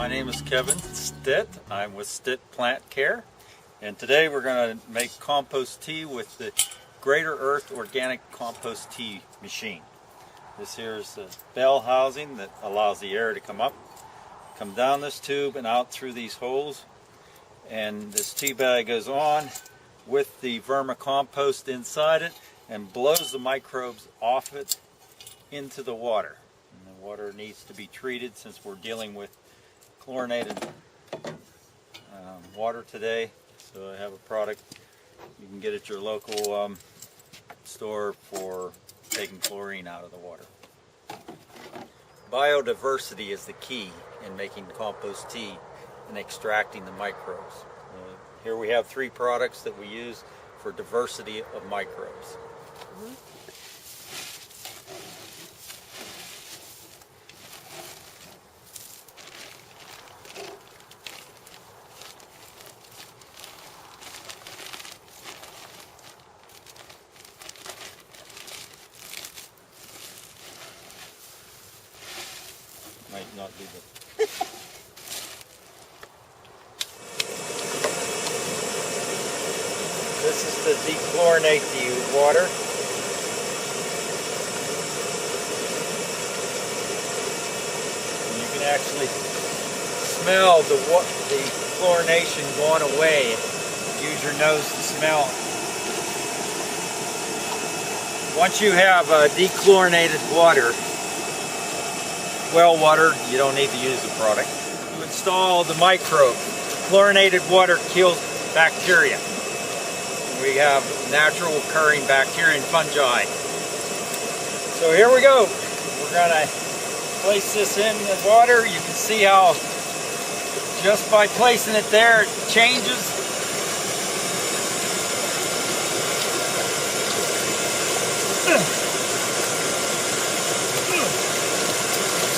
My name is Kevin Stitt. I'm with Stitt Plant Care, and today we're going to make compost tea with the Greater Earth Organic Compost Tea machine. This here is the bell housing that allows the air to come down this tube and out through these holes, and this tea bag goes on with the vermicompost inside it and blows the microbes off it into the water. And the water needs to be treated since we're dealing with chlorinated water today. So I have a product you can get at your local store for taking chlorine out of the water. Biodiversity is the key in making compost tea and extracting the microbes. Here we have 3 products that we use for diversity of microbes. Might not be the This is to dechlorinate the water. And you can actually smell the chlorination going away. Use your nose to smell. Once you have dechlorinated water, well water, you don't need to use the product. You install the microbe. Chlorinated water kills bacteria. We have natural occurring bacteria and fungi. So here we go. We're going to place this in the water. You can see how just by placing it there, it changes.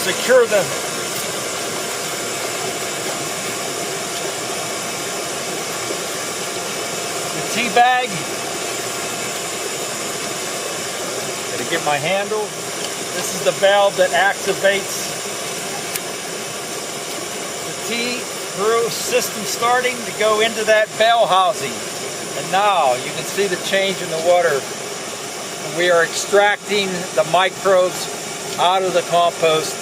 Secure the tea bag. Gotta get my handle. This is the valve that activates the tea brew system starting to go into that bell housing. And now you can see the change in the water. We are extracting the microbes out of the compost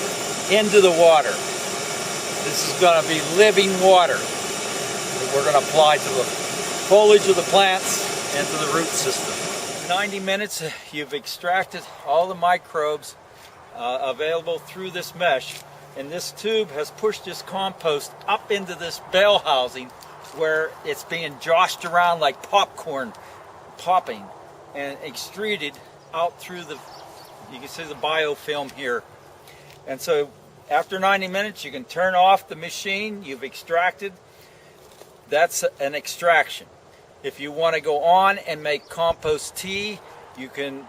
into the water. This is going to be living water that we're going to apply to the foliage of the plants and to the root system. In 90 minutes you've extracted all the microbes available through this mesh, and this tube has pushed this compost up into this bell housing where it's being joshed around like popcorn popping and extruded out through the, you can see the biofilm here. And so after 90 minutes you can turn off the machine. You've extracted. That's an extraction. If you want to go on and make compost tea, you can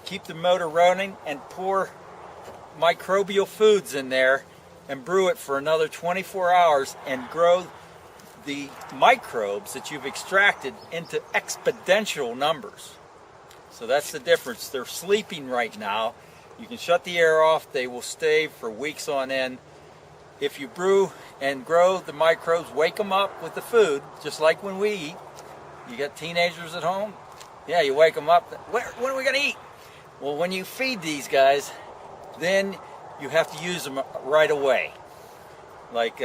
keep the motor running and pour microbial foods in there and brew it for another 24 hours and grow the microbes that you've extracted into exponential numbers. So that's the difference. They're sleeping right now. You can shut the air off. They will stay for weeks on end. If you brew and grow the microbes, wake them up with the food, just like when we eat. You got teenagers at home? Yeah, you wake them up. When are we going to eat? Well, when you feed these guys, then you have to use them right away. Like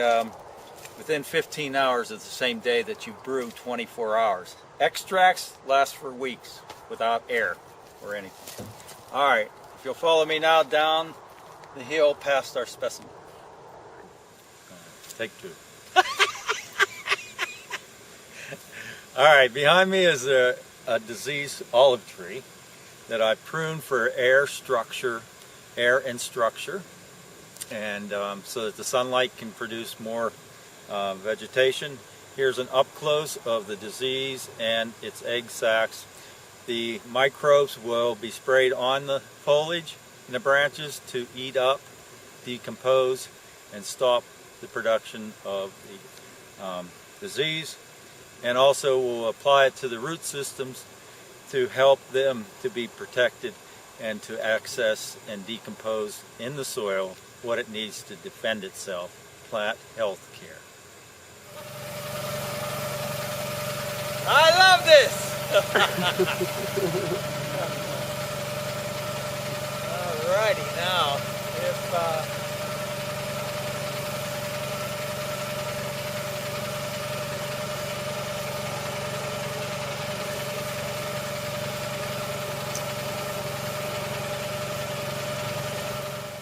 within 15 hours of the same day that you brew 24 hours. Extracts last for weeks without air or anything. All right. If you'll follow me now down the hill past our specimen. Take 2. All right, behind me is a diseased olive tree that I pruned for air and structure, and so that the sunlight can produce more vegetation. Here's an up close of the disease and its egg sacs. The microbes will be sprayed on the foliage and the branches to eat up, decompose, and stop the production of the disease. And also we'll apply it to the root systems to help them to be protected and to access and decompose in the soil what it needs to defend itself plant health care. I love this! Alrighty, now, if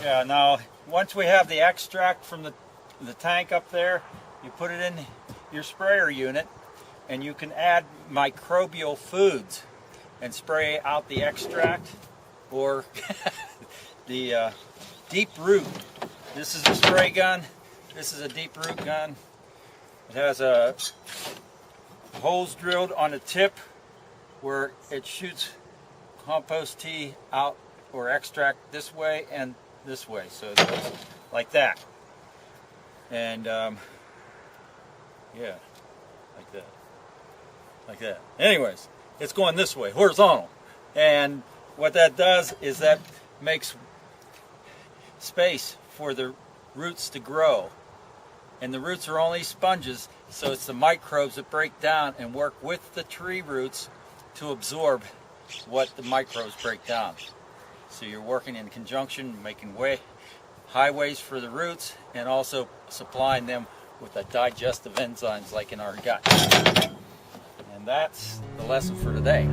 yeah, now once we have the extract from the tank up there, you put it in your sprayer unit and you can add microbial foods and spray out the extract or the deep root. This is a spray gun. This is a deep root gun. It has a holes drilled on the tip where it shoots compost tea out or extract this way and this way, so it goes like that, and yeah, like that. Anyways, it's going this way, horizontal, and what that does is that makes space for the roots to grow, and the roots are only sponges, so it's the microbes that break down and work with the tree roots to absorb what the microbes break down. So you're working in conjunction, making highways for the roots, and also supplying them with the digestive enzymes like in our gut. And that's the lesson for today.